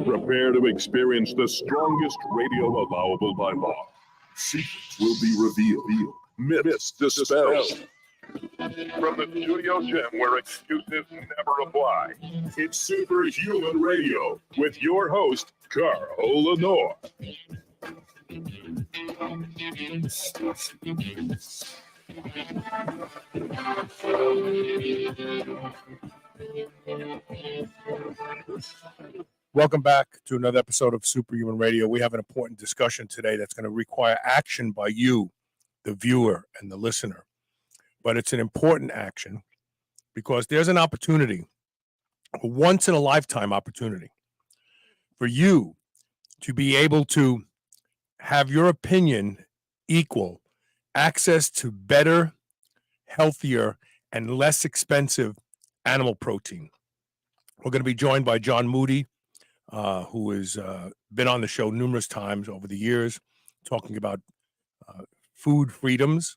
Prepare to experience the strongest radio allowable by law. Secrets will be revealed. Myths dispelled. From the studio gym where excuses never apply, it's Superhuman Radio with your host, Carl Lenore. Welcome back to another episode of Superhuman Radio. We have an important discussion today that's going to require action by you, the viewer and the listener. But it's an important action because there's an opportunity, a once-in-a-lifetime opportunity, for you to be able to have your opinion equal access to better, healthier, and less expensive animal protein. We're going to be joined by John Moody, who has been on the show numerous times over the years, talking about food freedoms.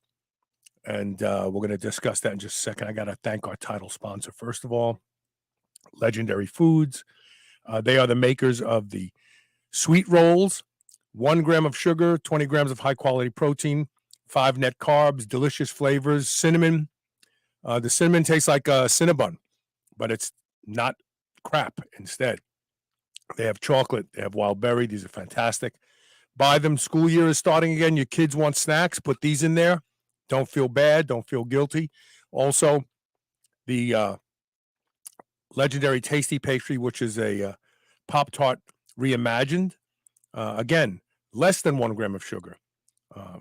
And we're going to discuss that in just a second. I got to thank our title sponsor, first of all, Legendary Foods. They are the makers of the sweet rolls, 1 gram of sugar, 20 grams of high-quality protein, 5 net carbs, delicious flavors, cinnamon. The cinnamon tastes like a Cinnabon, but it's not crap instead. They have chocolate. They have wild berry. These are fantastic. Buy them. School year is starting again. Your kids want snacks. Put these in there. Don't feel bad. Don't feel guilty. Also, the Legendary Tasty Pastry, which is a Pop-Tart reimagined. Again, less than 1 gram of sugar.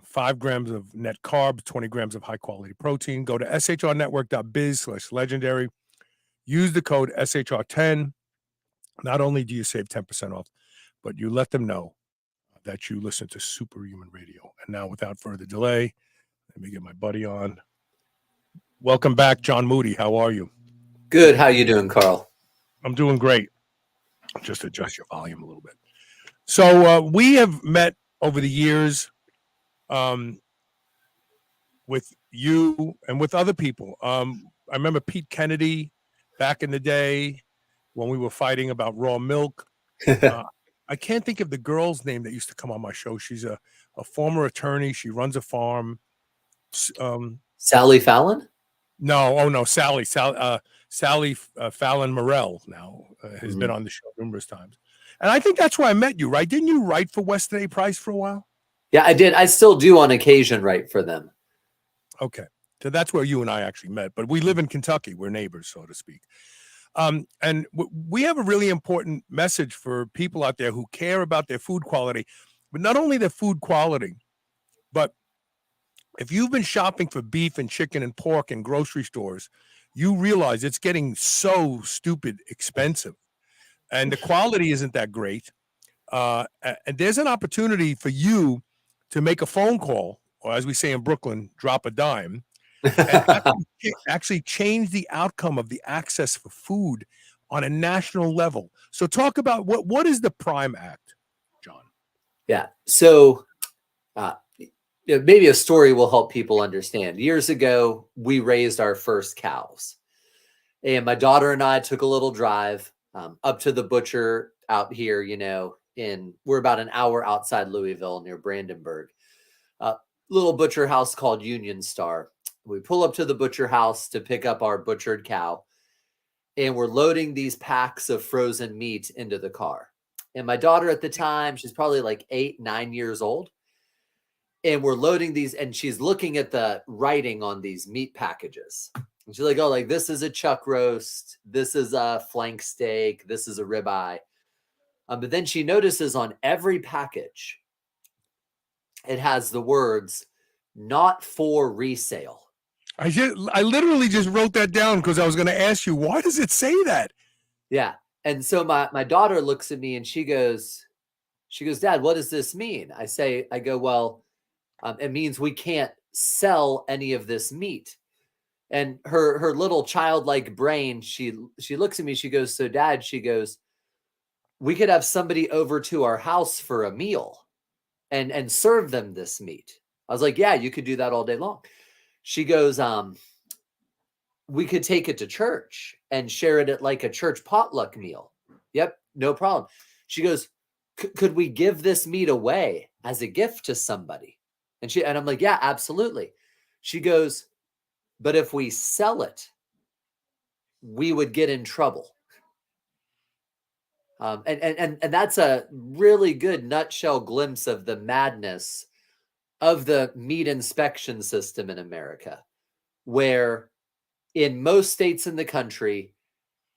5 grams of net carbs, 20 grams of high-quality protein. Go to shrnetwork.biz/legendary. Use the code SHR10. Not only do you save 10% off, but you let them know that you listen to Superhuman Radio. And now, without further delay, let me get my buddy on. Welcome back, John Moody. How are you? Good. How you doing, Carl? I'm doing great. Just adjust your volume a little bit. So we have met over the years with you and with other people. I remember Pete Kennedy back in the day when we were fighting about raw milk. I can't think of the girl's name that used to come on my show. She's a former attorney. She runs a farm. Sally Fallon? No, oh no, Sally Fallon Morell now has been on the show numerous times. And I think that's where I met you, right? Didn't you write for Weston A. Price for a while? Yeah, I did. I still do on occasion write for them. Okay. So that's where you and I actually met. But we live in Kentucky. We're neighbors, so to speak. And we have a really important message for people out there who care about their food quality, but not only their food quality, but if you've been shopping for beef and chicken and pork in grocery stores, you realize it's getting so stupid expensive and the quality isn't that great. And there's an opportunity for you to make a phone call, or as we say in Brooklyn, drop a dime, and actually change the outcome of the access for food on a national level. So talk about what is the Prime Act, John? Yeah. So maybe a story will help people understand. Years ago, we raised our first cows. And my daughter and I took a little drive up to the butcher out here, we're about an hour outside Louisville near Brandenburg. Little butcher house called Union Star. We pull up to the butcher house to pick up our butchered cow, and we're loading these packs of frozen meat into the car. And my daughter at the time, she's probably like 8, 9 years old. And we're loading these, and she's looking at the writing on these meat packages. And she's like, oh, like this is a chuck roast. This is a flank steak. This is a ribeye. But then she notices on every package, it has the words, not for resale. I literally just wrote that down because I was going to ask you, why does it say that? Yeah. And so my daughter looks at me and she goes, Dad, what does this mean? I go, well, it means we can't sell any of this meat. And her little childlike brain, she looks at me, she goes, so Dad, she goes, we could have somebody over to our house for a meal and serve them this meat. I was like, yeah, you could do that all day long. She goes, we could take it to church and share it at like a church potluck meal. Yep, no problem. She goes, could we give this meat away as a gift to somebody? And I'm like, yeah, absolutely. She goes, but if we sell it, we would get in trouble. And that's a really good nutshell glimpse of the madness of the meat inspection system in America, where in most states in the country,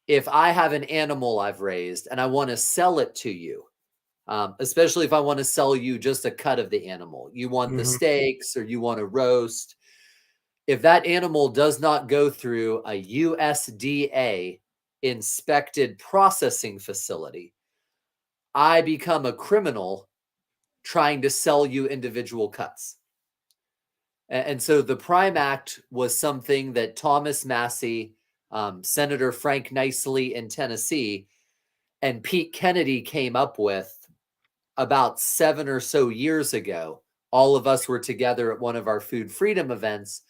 if I have an animal I've raised and I want to sell it to you, especially if I want to sell you just a cut of the animal, you want the steaks or you want a roast. If that animal does not go through a USDA inspected processing facility, I become a criminal trying to sell you individual cuts. And so the Prime Act was something that Thomas Massey, Senator Frank Nicely in Tennessee, and Pete Kennedy came up with about 7 or so years ago. All of us were together at one of our food freedom events,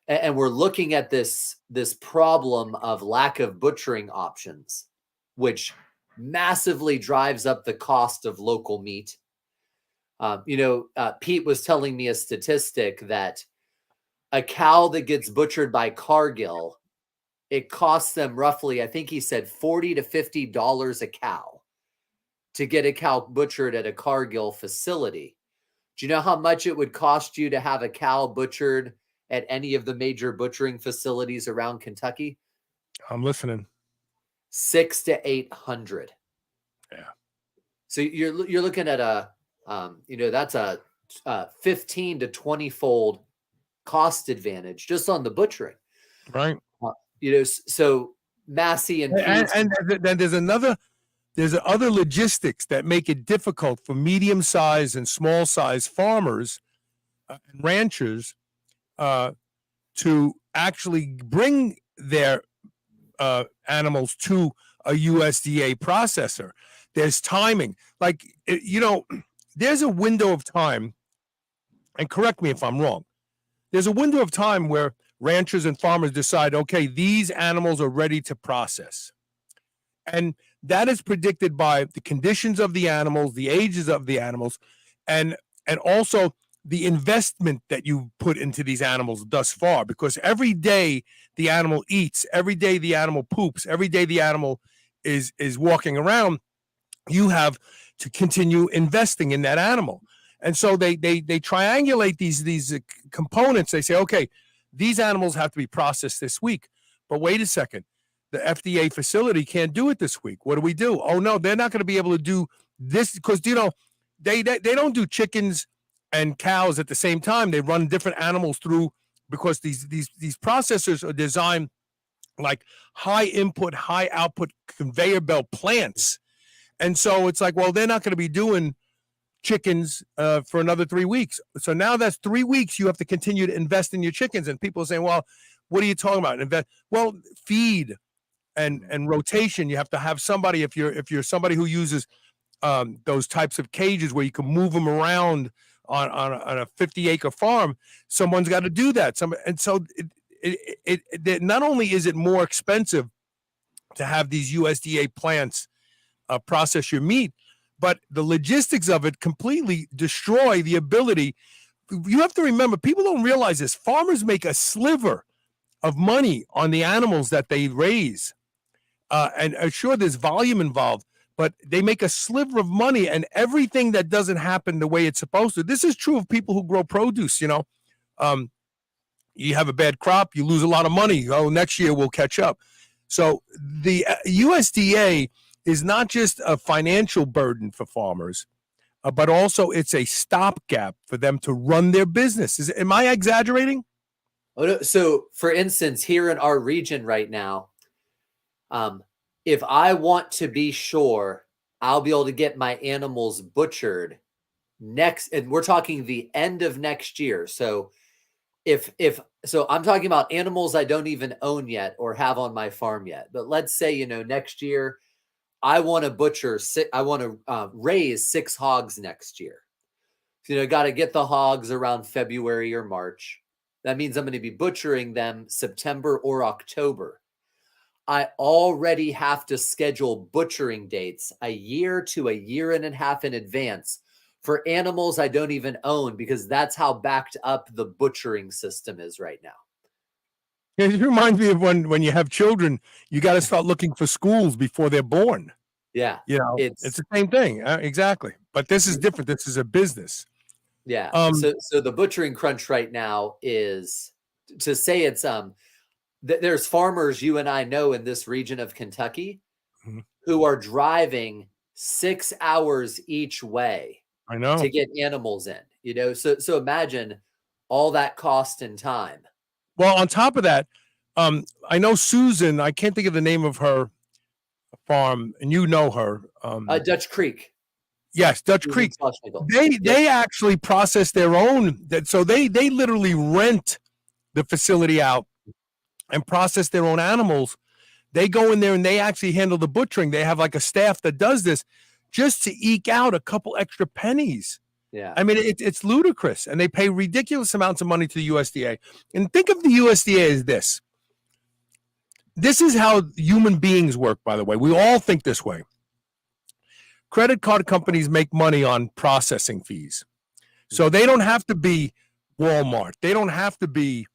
and we're looking at this problem of lack of butchering options, which massively drives up the cost of local meat. Pete was telling me a statistic that a cow that gets butchered by Cargill, it costs them roughly, I think he said $40 to $50 a cow to get a cow butchered at a Cargill facility. Do you know how much it would cost you to have a cow butchered at any of the major butchering facilities around Kentucky? I'm listening. $600 to $800. Yeah. So you're looking at that's a 15 to 20 fold cost advantage just on the butchering. Right. So Massey and then there's other logistics that make it difficult for medium-sized and small-sized farmers and ranchers to actually bring their animals to a USDA processor. There's timing. There's a window of time, and correct me if I'm wrong, there's a window of time where ranchers and farmers decide, okay, these animals are ready to process. And that is predicted by the conditions of the animals, the ages of the animals, and also the investment that you put into these animals thus far. Because every day the animal eats, every day the animal poops, every day the animal is walking around, you have to continue investing in that animal. And so they triangulate these components. They say, okay, these animals have to be processed this week. But wait a second. The FDA facility can't do it this week. What do we do? Oh, no, they're not going to be able to do this because, they don't do chickens and cows at the same time. They run different animals through because these processors are designed like high input, high output conveyor belt plants. And so it's like, well, they're not going to be doing chickens for another 3 weeks. So now that's 3 weeks you have to continue to invest in your chickens. And people are saying, well, what are you talking about? Well, feed and rotation. You have to have somebody, if you're somebody who uses those types of cages where you can move them around on a 50-acre farm, someone's got to do that. And so it not only is it more expensive to have these USDA plants process your meat, but the logistics of it completely destroy the ability. You have to remember, people don't realize this. Farmers make a sliver of money on the animals that they raise. And sure, there's volume involved, but they make a sliver of money, and everything that doesn't happen the way it's supposed to. This is true of people who grow produce. You have a bad crop, you lose a lot of money. Oh, next year we'll catch up. So the USDA is not just a financial burden for farmers, but also it's a stopgap for them to run their business. Am I exaggerating? Oh, no. So, for instance, here in our region right now, if I want to be sure I'll be able to get my animals butchered next, and we're talking the end of next year. So, so I'm talking about animals I don't even own yet or have on my farm yet. But let's say, next year I want to raise 6 hogs next year. So, got to get the hogs around February or March. That means I'm going to be butchering them September or October. I already have to schedule butchering dates a year to a year and a half in advance for animals I don't even own, because that's how backed up the butchering system is right now. It reminds me of when you have children, you got to start looking for schools before they're born. Yeah. It's the same thing. Exactly. But this is different. This is a business. Yeah. So the butchering crunch right now is, to say it's, there's farmers you and I know in this region of Kentucky who are driving 6 hours each way. I know, to get animals in, so imagine all that cost and time. Well, on top of that, I know Susan, I can't think of the name of her farm, and you know her. Dutch Creek. Yes, Dutch Creek. They actually process their own. So they literally rent the facility out and process their own animals. They go in there and they actually handle the butchering. They have like a staff that does this just to eke out a couple extra pennies. Yeah. I mean, it's ludicrous, and they pay ridiculous amounts of money to the USDA. And think of the USDA as this. This is how human beings work, by the way. We all think this way. Credit card companies make money on processing fees. So they don't have to be Walmart. They don't have to be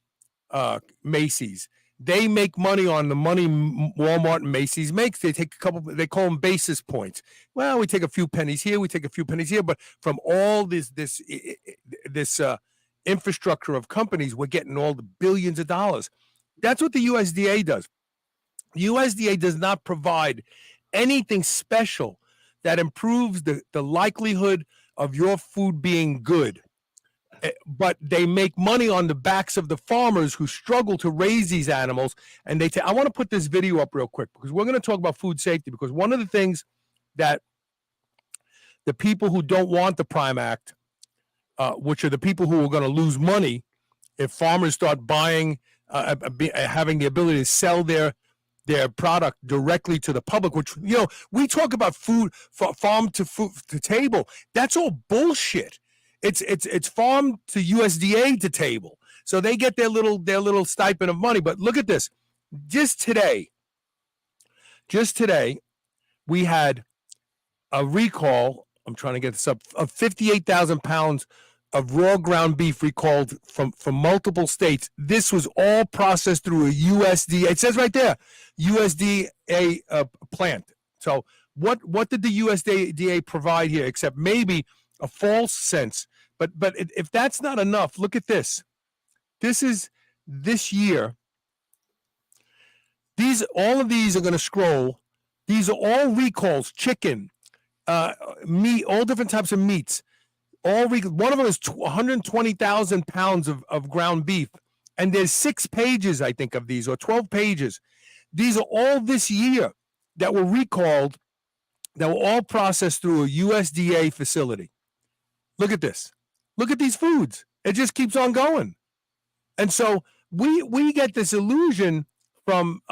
Macy's. They make money on the money Walmart and Macy's makes. They take they call them basis points. Well, we take a few pennies here, we take a few pennies here, but from all this infrastructure of companies, we're getting all the billions of dollars. That's what the USDA does. The USDA does not provide anything special that improves the likelihood of your food being good. But they make money on the backs of the farmers who struggle to raise these animals. And I want to put this video up real quick because we're going to talk about food safety, because one of the things that the people who don't want the Prime Act, which are the people who are going to lose money if farmers start buying, having the ability to sell their product directly to the public, which, we talk about food, farm to food to table. That's all bullshit. It's farm to USDA to table. So they get their little stipend of money. But look at this. Just today, we had a recall. I'm trying to get this up, of 58,000 pounds of raw ground beef recalled from multiple states. This was all processed through a USDA. It says right there, USDA plant. So what did the USDA provide here, except maybe a false sense? But if that's not enough, look at this. This is this year. All of these are going to scroll. These are all recalls: chicken, meat, all different types of meats. One of them is 120,000 pounds of ground beef, and there's 6 pages, I think, of these, or 12 pages. These are all this year that were recalled, that were all processed through a USDA facility. Look at this. Look at these foods. It just keeps on going. And so we get this illusion from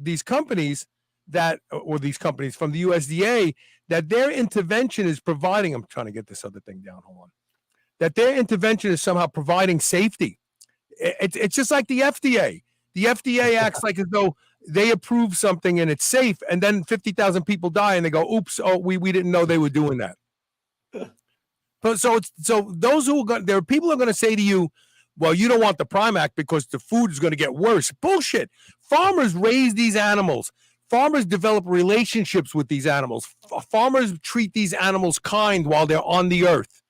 these companies from the USDA, that their intervention is providing, I'm trying to get this other thing down, hold on, that their intervention is somehow providing safety. It's just like the FDA. The FDA acts like as though they approve something and it's safe, and then 50,000 people die and they go, oops, we didn't know they were doing that. So those there are people who are going to say to you, well, you don't want the Prime Act because the food is going to get worse. Bullshit. Farmers raise these animals Farmers develop relationships with these animals. Farmers treat these animals kind while they're on the earth.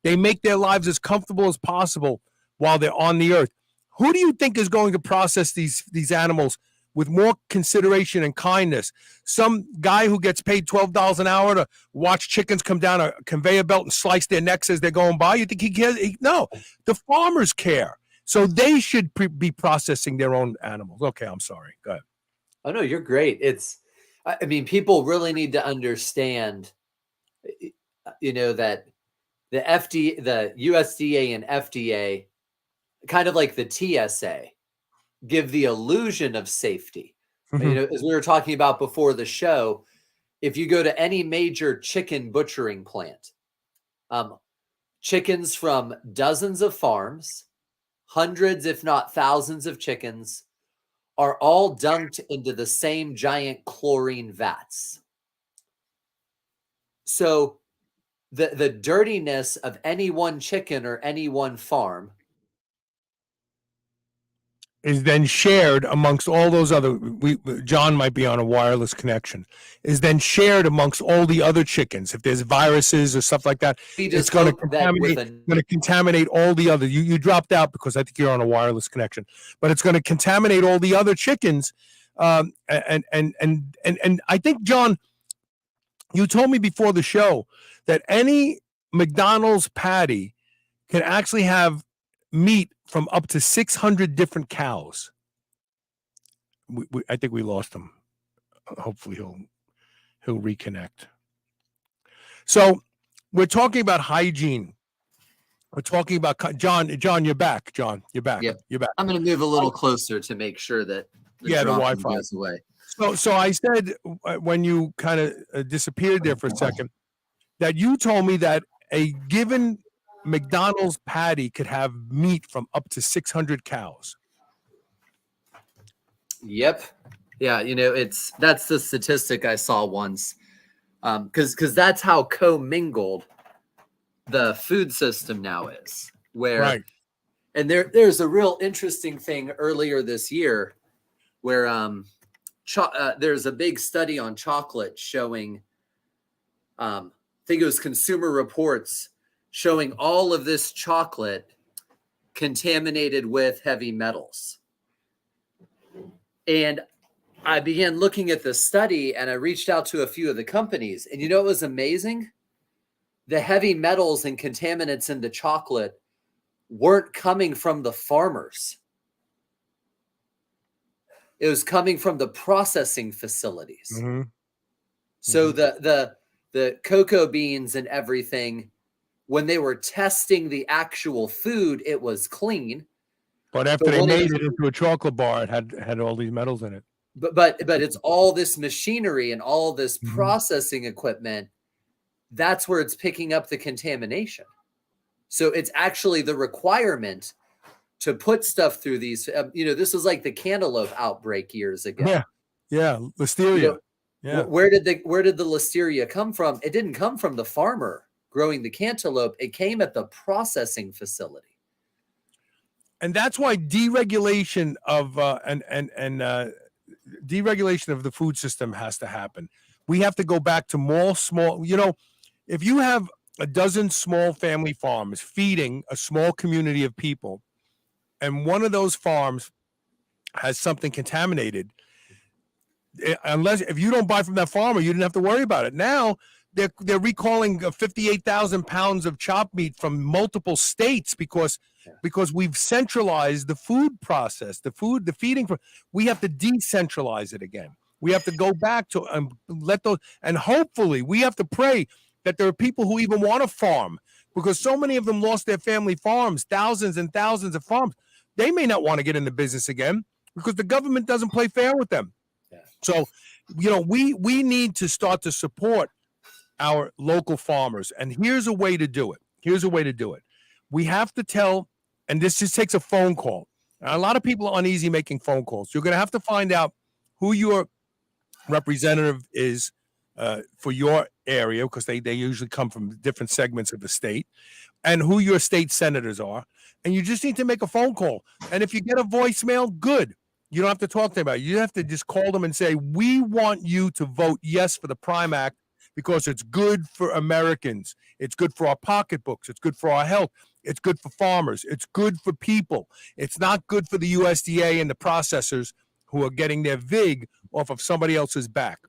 They make their lives as comfortable as possible while they're on the earth. Who do you think is going to process these animals with more consideration and kindness? Some guy who gets paid $12 an hour to watch chickens come down a conveyor belt and slice their necks as they're going by? You think he cares? No, the farmers care. So they should be processing their own animals. Okay, I'm sorry. Go ahead. Oh, no, you're great. I mean, people really need to understand, that the USDA and FDA, kind of like the TSA, give the illusion of safety. Mm-hmm. As we were talking about before the show, if you go to any major chicken butchering plant, chickens from dozens of farms, hundreds, if not thousands of chickens, are all dunked into the same giant chlorine vats. So the dirtiness of any one chicken or any one farm is then shared amongst all those other. John might be on a wireless connection. Is then shared amongst all the other chickens. If there's viruses or stuff like that, it's going to contaminate all the other. You dropped out because I think you're on a wireless connection, but it's going to contaminate all the other chickens. And I think, John, you told me before the show that any McDonald's patty can actually have meat from up to 600 different cows. I think we lost him. Hopefully he'll reconnect. So we're talking about hygiene. We're talking about John. You're back. John, you're back. Yep. You're back. I'm going to move a little closer to make sure that the Wi-Fi goes away. So I said when you kind of disappeared there for a second that you told me that a given McDonald's patty could have meat from up to 600 cows. Yep. Yeah, that's the statistic I saw once. Because that's how commingled the food system now is. Right. And there's a real interesting thing earlier this year where there's a big study on chocolate showing, I think it was Consumer Reports, showing all of this chocolate contaminated with heavy metals. And I began looking at the study and I reached out to a few of the companies. And what was amazing? The heavy metals and contaminants in the chocolate weren't coming from the farmers. It was coming from the processing facilities. Mm-hmm. So the cocoa beans and everything, when they were testing the actual food, it was clean. But after they made it into a chocolate bar, it had all these metals in it. But it's all this machinery and all this processing equipment. That's where it's picking up the contamination. So it's actually the requirement to put stuff through these. This was like the cantaloupe outbreak years ago. Yeah, listeria. Where did the listeria come from? It didn't come from the farmer growing the cantaloupe. It came at the processing facility. And that's why deregulation of deregulation of the food system has to happen. We have to go back to more small. If you have a dozen small family farms feeding a small community of people, and one of those farms has something contaminated, if you don't buy from that farmer, you didn't have to worry about it. Now they're recalling 58,000 pounds of chopped meat from multiple states because we've centralized the food process, the feeding. We have to decentralize it again. We have to go back to let those, and hopefully we have to pray that there are people who even want to farm, because so many of them lost their family farms, thousands and thousands of farms. They may not want to get into business again because the government doesn't play fair with them. Yeah. So, we need to start to support our local farmers. And here's a way to do it. We have to tell, and this just takes a phone call. A lot of people are uneasy making phone calls. You're going to have to find out who your representative is for your area, because they usually come from different segments of the state, and who your state senators are. And you just need to make a phone call. And if you get a voicemail, good. You don't have to talk to anybody. You have to just call them and say, we want you to vote yes for the Prime Act because it's good for Americans. It's good for our pocketbooks. It's good for our health. It's good for farmers. It's good for people. It's not good for the USDA and the processors who are getting their vig off of somebody else's back.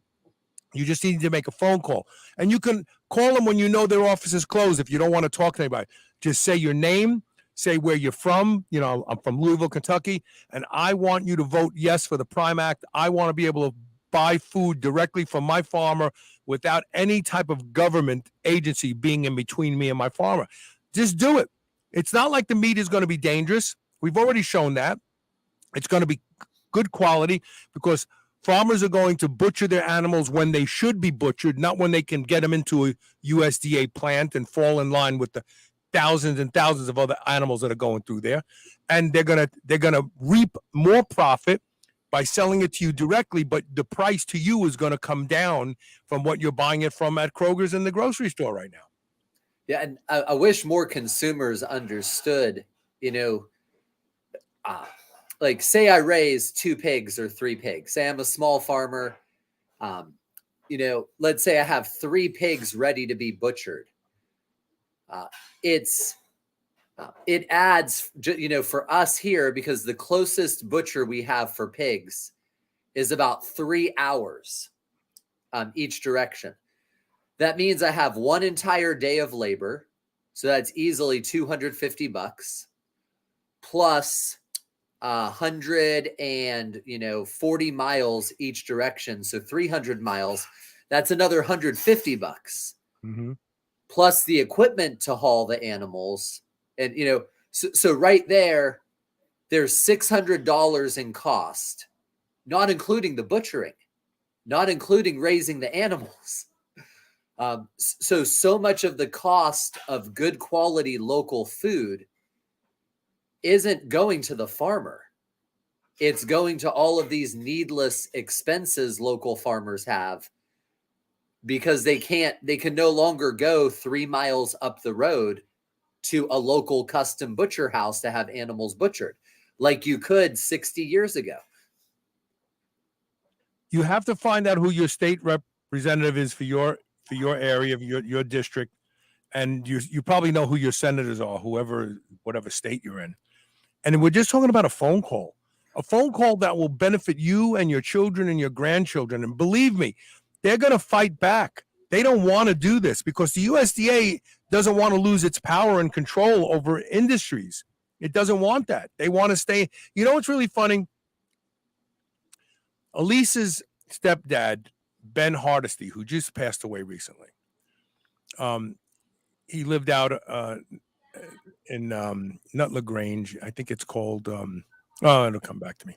You just need to make a phone call. And you can call them when you know their office is closed if you don't want to talk to anybody. Just say your name, say where you're from. You know, I'm from Louisville, Kentucky, and I want you to vote yes for the Prime Act. I want to be able to buy food directly from my farmer without any type of government agency being in between me and my farmer. Just do it. It's not like the meat is going to be dangerous. We've already shown that. It's going to be good quality because farmers are going to butcher their animals when they should be butchered, not when they can get them into a USDA plant and fall in line with the thousands and thousands of other animals that are going through there. And they're gonna reap more profit by selling it to you directly, but the price to you is going to come down from what you're buying it from at Kroger's in the grocery store right now. Yeah, and I wish more consumers understood, you know, like say I raise 2 pigs or 3 pigs. Say I'm a small farmer. You know, let's say I have 3 pigs ready to be butchered. It adds, you know, for us here, because the closest butcher we have for pigs is about 3 hours each direction. That means I have one entire day of labor. So that's easily $250 plus 140 miles each direction. So 300 miles. That's another $150 Mm-hmm. plus the equipment to haul the animals. And, you know, so right there, there's $600 in cost, not including the butchering, not including raising the animals. So much of the cost of good quality local food isn't going to the farmer. It's going to all of these needless expenses local farmers have because they can no longer go 3 miles up the road to a local custom butcher house to have animals butchered like you could 60 years ago. You have to find out who your state representative is for your area, your district, and you probably know who your senators are, whatever state you're in. And we're just talking about a phone call that will benefit you and your children and your grandchildren. And believe me, they're going to fight back. They don't want to do this because the USDA doesn't want to lose its power and control over industries. It doesn't want that. They want to stay. You know what's really funny? Elise's stepdad, Ben Hardesty, who just passed away recently. He lived out in not LaGrange. I think it's called. It'll come back to me.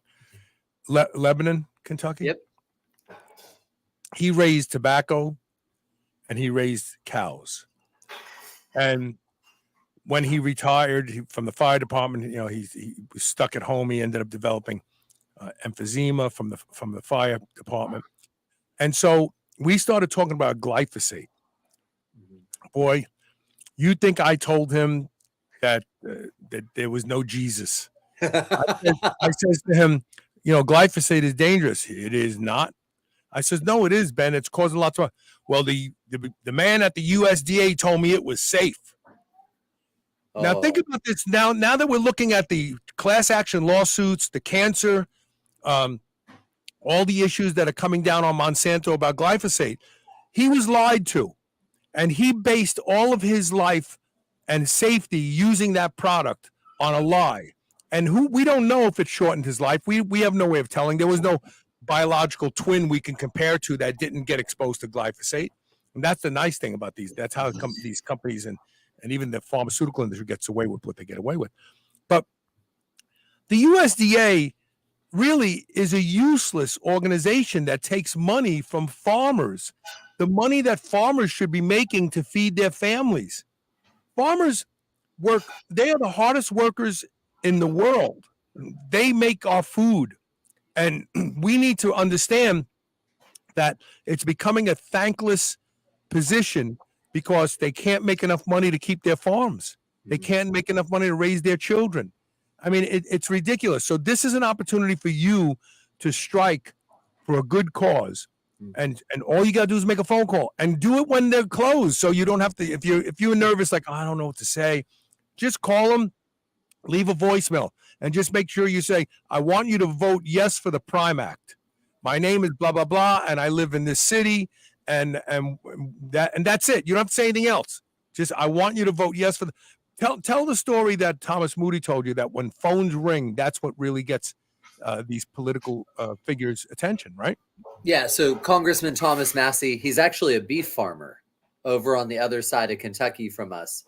Lebanon, Kentucky. Yep. He raised tobacco, and he raised cows. And when he retired from the fire department, you know, he was stuck at home. He ended up developing emphysema from the fire department. And so we started talking about glyphosate. Boy, you think I told him that there was no Jesus? I says to him, you know, glyphosate is dangerous. It is not. I says, no, it is, Ben. It's causing lots of. Well, the man at the USDA told me it was safe. Oh. Now think about this. Now that we're looking at the class action lawsuits, the cancer, all the issues that are coming down on Monsanto about glyphosate, he was lied to, and he based all of his life and safety using that product on a lie. And we don't know if it shortened his life. We have no way of telling. There was no biological twin we can compare to that didn't get exposed to glyphosate. And that's the nice thing about these. That's how these companies and even the pharmaceutical industry gets away with what they get away with. But the USDA really is a useless organization that takes money from farmers, the money that farmers should be making to feed their families. Farmers work, they are the hardest workers in the world. They make our food. And we need to understand that it's becoming a thankless position because they can't make enough money to keep their farms. They can't make enough money to raise their children. I mean, it's ridiculous. So this is an opportunity for you to strike for a good cause. And all you gotta do is make a phone call and do it when they're closed. So you don't have to, if you're nervous, like, oh, I don't know what to say, just call them, leave a voicemail, and just make sure you say, I want you to vote yes for the Prime Act. My name is blah, blah, blah, and I live in this city, and that's it. You don't have to say anything else. Just, I want you to vote yes for the, tell the story that Thomas Moody told you, that when phones ring, that's what really gets these political figures' attention, right? Yeah, so Congressman Thomas Massey, he's actually a beef farmer over on the other side of Kentucky from us.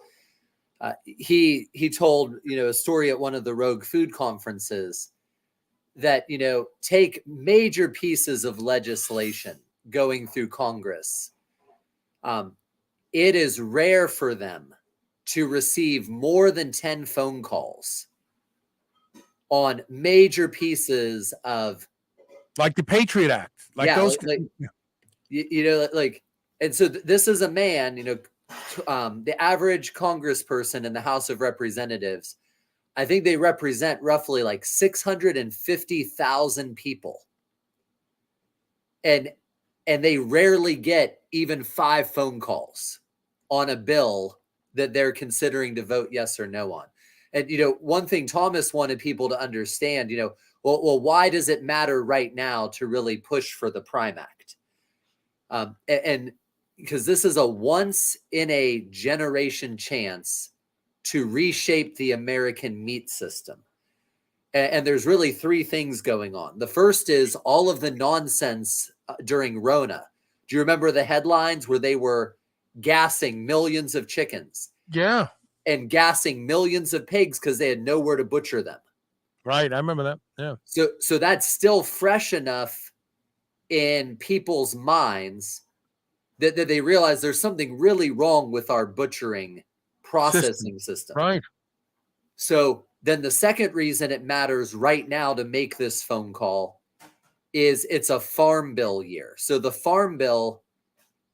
He told, a story at one of the Rogue Food conferences that, take major pieces of legislation going through Congress. It is rare for them to receive more than 10 phone calls on major pieces of, like the Patriot Act, and so this is a man, the average congressperson in the House of Representatives, I think they represent roughly like 650,000 people. And they rarely get even 5 phone calls on a bill that they're considering to vote yes or no on. And, one thing Thomas wanted people to understand, well, why does it matter right now to really push for the Prime Act? And because this is a once in a generation chance to reshape the American meat system. And there's really 3 things going on. The first is all of the nonsense during Rona. Do you remember the headlines where they were gassing millions of chickens? Yeah. And gassing millions of pigs because they had nowhere to butcher them. Right. I remember that. Yeah. So that's still fresh enough in people's minds that they realize there's something really wrong with our butchering processing system. Right. So then the second reason it matters right now to make this phone call is it's a farm bill year. So the farm bill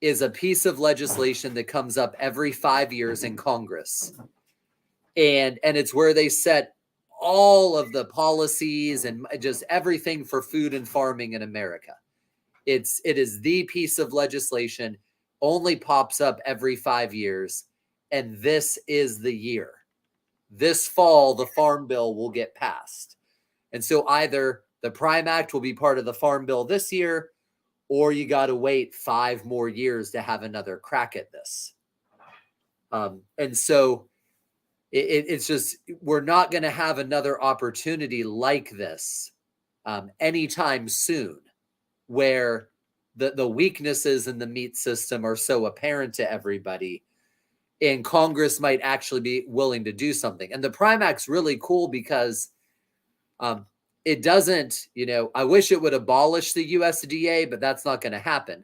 is a piece of legislation that comes up every 5 years in Congress. And it's where they set all of the policies and just everything for food and farming in America. It is the piece of legislation, only pops up every 5 years. And this is the year. This fall, the farm bill will get passed. And so either the Prime Act will be part of the farm bill this year, or you got to wait 5 more years to have another crack at this. And so it's just, we're not going to have another opportunity like this anytime soon, where the weaknesses in the meat system are so apparent to everybody, and Congress might actually be willing to do something. And the Prime Act's really cool because it doesn't, I wish it would abolish the USDA, but that's not going to happen.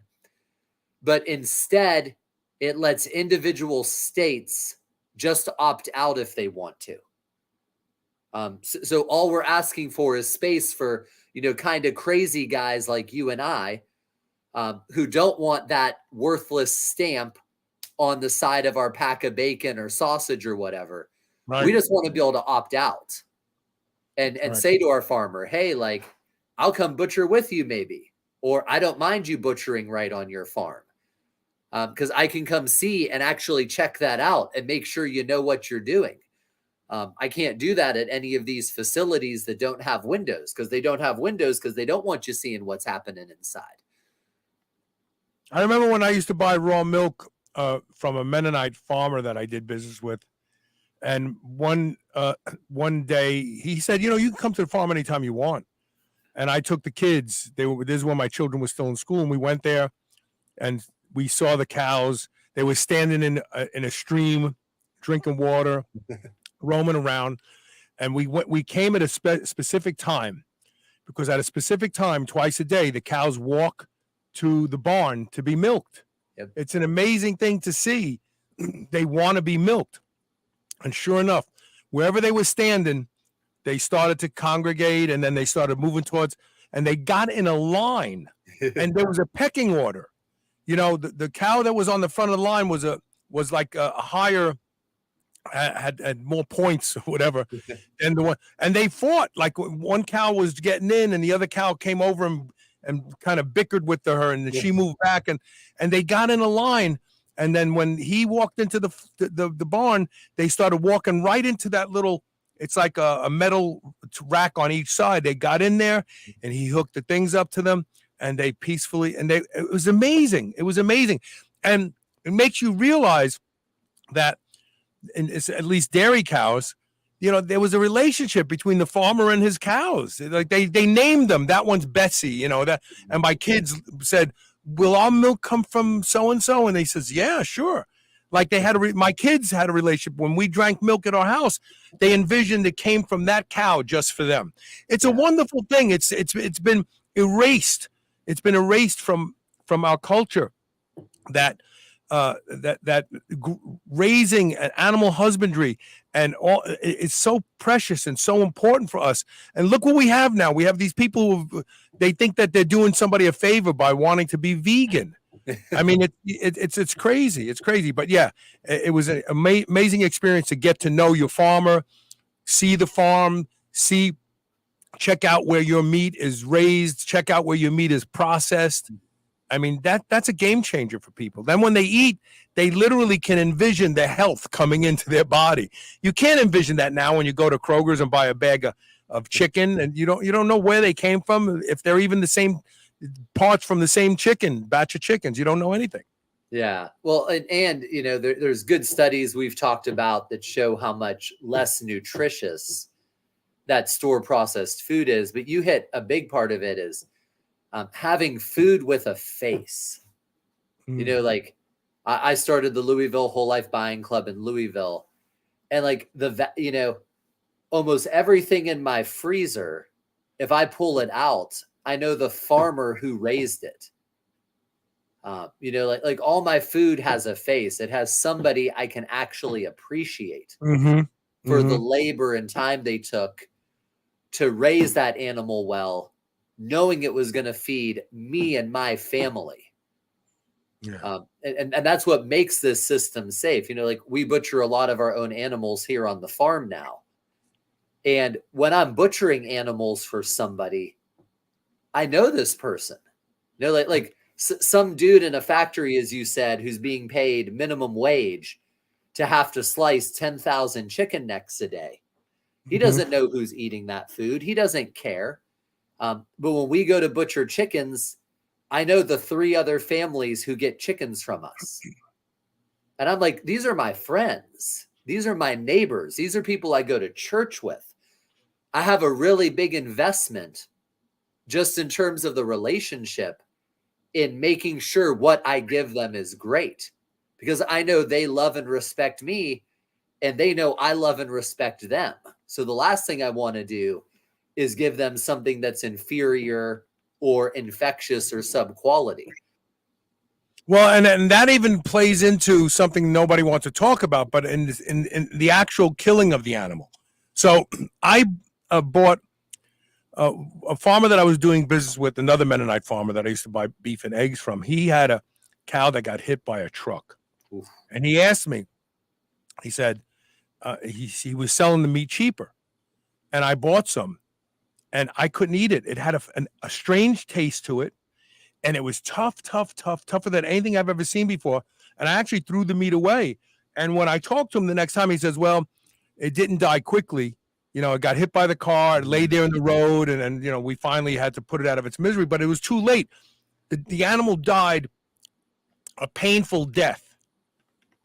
But instead, it lets individual states just opt out if they want to. So all we're asking for is space for, kind of crazy guys like you and I, who don't want that worthless stamp on the side of our pack of bacon or sausage or whatever. Right. We just want to be able to opt out and right. Say to our farmer, hey, like, I'll come butcher with you maybe, or I don't mind you butchering right on your farm. Because I can come see and actually check that out and make sure you know what you're doing. I can't do that at any of these facilities that don't have windows, because they don't have windows because they don't want you seeing what's happening inside. I remember when I used to buy raw milk from a Mennonite farmer that I did business with. And one day he said, you can come to the farm anytime you want. And I took the kids. This is when my children were still in school, and we went there and we saw the cows. They were standing in a stream, drinking water, roaming around. And we came at a specific time, because at a specific time, twice a day, the cows walk to the barn to be milked. Yep. It's an amazing thing to see. They want to be milked. And sure enough, wherever they were standing, they started to congregate, and then they started moving towards, and they got in a line, and there was a pecking order. The cow that was on the front of the line was like a higher had more points or whatever than the one, and they fought. Like one cow was getting in, and the other cow came over and kind of bickered with her, and she moved back, and they got in a line. And then when he walked into the barn, they started walking right into that little. It's like a metal rack on each side. They got in there, and he hooked the things up to them, and they peacefully. And it was amazing. It was amazing, and it makes you realize that, and it's at least dairy cows, there was a relationship between the farmer and his cows. Like they named them. That one's Betsy, that. And my kids said, "Will our milk come from so and so?" And they says, "Yeah, sure." Like they had my kids had a relationship. When we drank milk at our house, they envisioned it came from that cow just for them. It's a wonderful thing. It's been erased. It's been erased from our culture. That raising and animal husbandry and all is so precious and so important for us. And look what we have now. We have these people they think that they're doing somebody a favor by wanting to be vegan. I mean, it's crazy. It's crazy. But yeah, it was an amazing experience to get to know your farmer, see the farm, check out where your meat is raised, check out where your meat is processed. I mean, that's a game changer for people. Then when they eat, they literally can envision their health coming into their body. You can't envision that now when you go to Kroger's and buy a bag of chicken, and you don't know where they came from, if they're even the same parts from the same batch of chickens. You don't know anything. Yeah. Well, and there's good studies we've talked about that show how much less nutritious that store processed food is. But you hit a big part of it is having food with a face. Like I started the Louisville Whole Life Buying Club in Louisville, and like almost everything in my freezer, if I pull it out, I know the farmer who raised it. Like all my food has a face. It has somebody I can actually appreciate for the labor and time they took to raise that animal well, knowing it was going to feed me and my family. Yeah. And that's what makes this system safe. Like we butcher a lot of our own animals here on the farm now. And when I'm butchering animals for somebody, I know this person. Like some dude in a factory, as you said, who's being paid minimum wage to have to slice 10,000 chicken necks a day. He doesn't know who's eating that food. He doesn't care. But when we go to butcher chickens, I know the 3 other families who get chickens from us. And I'm like, these are my friends. These are my neighbors. These are people I go to church with. I have a really big investment just in terms of the relationship in making sure what I give them is great, because I know they love and respect me, and they know I love and respect them. So the last thing I want to do is give them something that's inferior or infectious or sub-quality. Well, and that even plays into something nobody wants to talk about, but in the actual killing of the animal. So I bought a farmer that I was doing business with, another Mennonite farmer that I used to buy beef and eggs from. He had a cow that got hit by a truck. Oof. And he asked me, he said, he was selling the meat cheaper. And I bought some, and I couldn't eat it. It had a strange taste to it. And it was tougher than anything I've ever seen before. And I actually threw the meat away. And when I talked to him the next time, he says, well, it didn't die quickly. It got hit by the car, it lay there in the road, and we finally had to put it out of its misery, but it was too late. The animal died a painful death.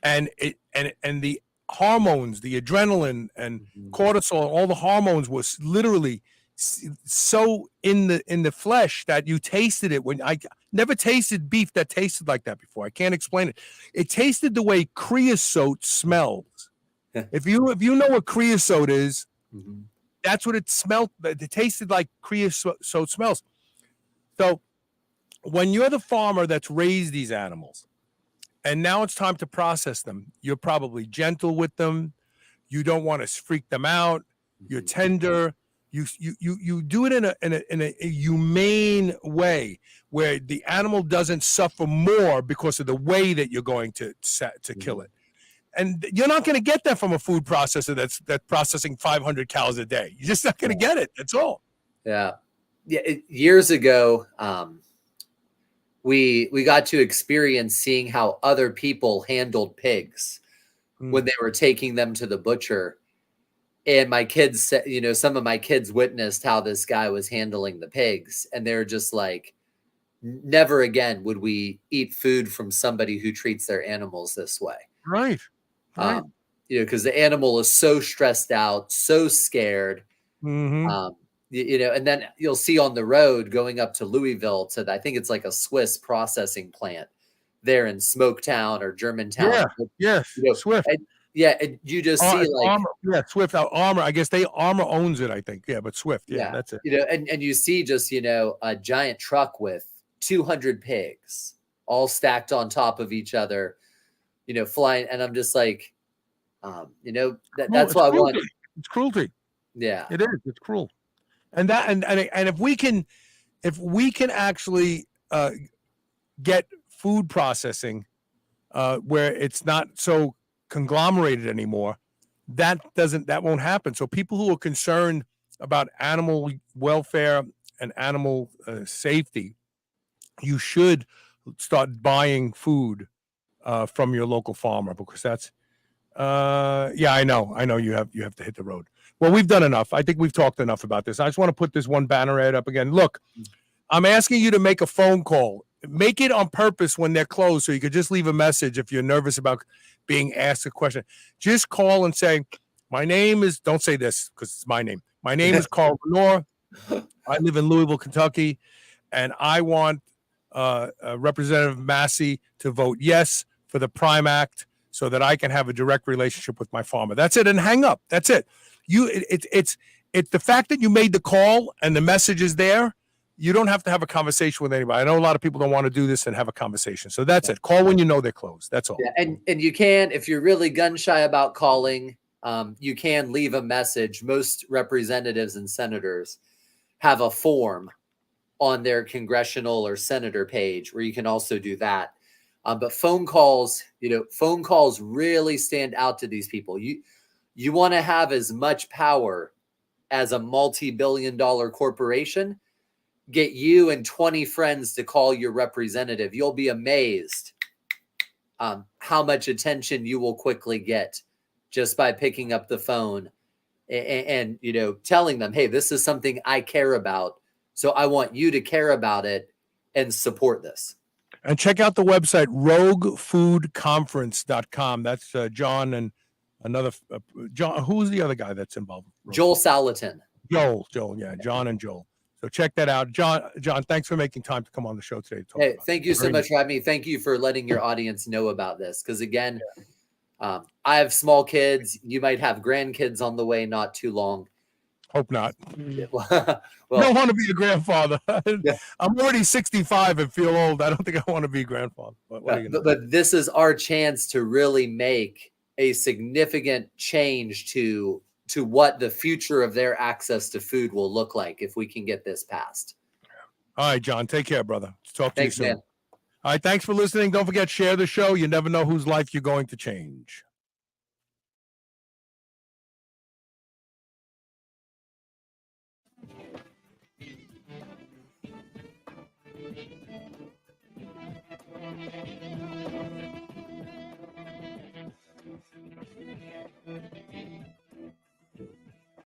And the hormones, the adrenaline and cortisol, all the hormones was literally so in the flesh that you tasted it. When I never tasted beef that tasted like that before. I can't explain it. It tasted the way creosote smells. If you know what creosote is, that's what it smelled. It tasted like creosote smells. So when you're the farmer that's raised these animals, and now it's time to process them, you're probably gentle with them. You don't want to freak them out. You're tender. You do it in a humane way where the animal doesn't suffer more because of the way that you're going to kill it. And you're not going to get that from a food processor that's processing 500 cows a day. You're just not going to get it. That's all. Yeah. Years ago, we got to experience seeing how other people handled pigs when they were taking them to the butcher. And my kids said, some of my kids witnessed how this guy was handling the pigs. And they're just like, never again would we eat food from somebody who treats their animals this way. Right. Because the animal is so stressed out, so scared. Mm-hmm. And then you'll see on the road going up to Louisville to, I think it's like a Swiss processing plant there in Smoketown or Germantown. Yeah. Yes. Swift. And you just see like Armor. Swift Armor. I guess Armor owns it, I think. Yeah, but Swift. Yeah, that's it. And you see just a giant truck with 200 pigs all stacked on top of each other, flying. And I'm just like, that's why I want. It's cruelty. Yeah, it is. It's cruel. And if we can actually get food processing where it's not so conglomerated anymore, that won't happen. So people who are concerned about animal welfare and animal safety, you should start buying food from your local farmer, because that's I know you have to hit the road. Well, we've done enough. I think we've talked enough about this. I just want to put this one banner ad up again. Look, I'm asking you to make a phone call. Make it on purpose when they're closed, so you could just leave a message if you're nervous about being asked a question. Just call and say, my name is, don't say this because it's my name. My name is Carl Lenore. I live in Louisville, Kentucky, and I want Representative Massey to vote yes for the Prime Act so that I can have a direct relationship with my farmer. That's it, and hang up. That's it. It's the fact that you made the call and the message is there. You don't have to have a conversation with anybody. I know a lot of people don't want to do this and have a conversation. So that's it. Call when you know they're closed. That's all. Yeah, and you can, if you're really gun shy about calling, you can leave a message. Most representatives and senators have a form on their congressional or senator page where you can also do that. But phone calls really stand out to these people. You want to have as much power as a multi-billion-dollar corporation. Get you and 20 friends to call your representative. You'll be amazed how much attention you will quickly get just by picking up the phone and telling them, hey, this is something I care about. So I want you to care about it and support this. And check out the website, roguefoodconference.com. That's John and another John. Who's the other guy that's involved? Joel Salatin. Joel. Yeah, John and Joel. So check that out. John, thanks for making time to come on the show today. Hey, thank you so much for having me. Thank you for letting your audience know about this. Because again, I have small kids. You might have grandkids on the way not too long. Hope not. Well, I don't want to be a grandfather. I'm already 65 and feel old. I don't think I want to be a grandfather. But this is our chance to really make a significant change to what the future of their access to food will look like if we can get this passed. All right, John. Take care, brother. Talk to you soon. Man. All right. Thanks for listening. Don't forget, share the show. You never know whose life you're going to change.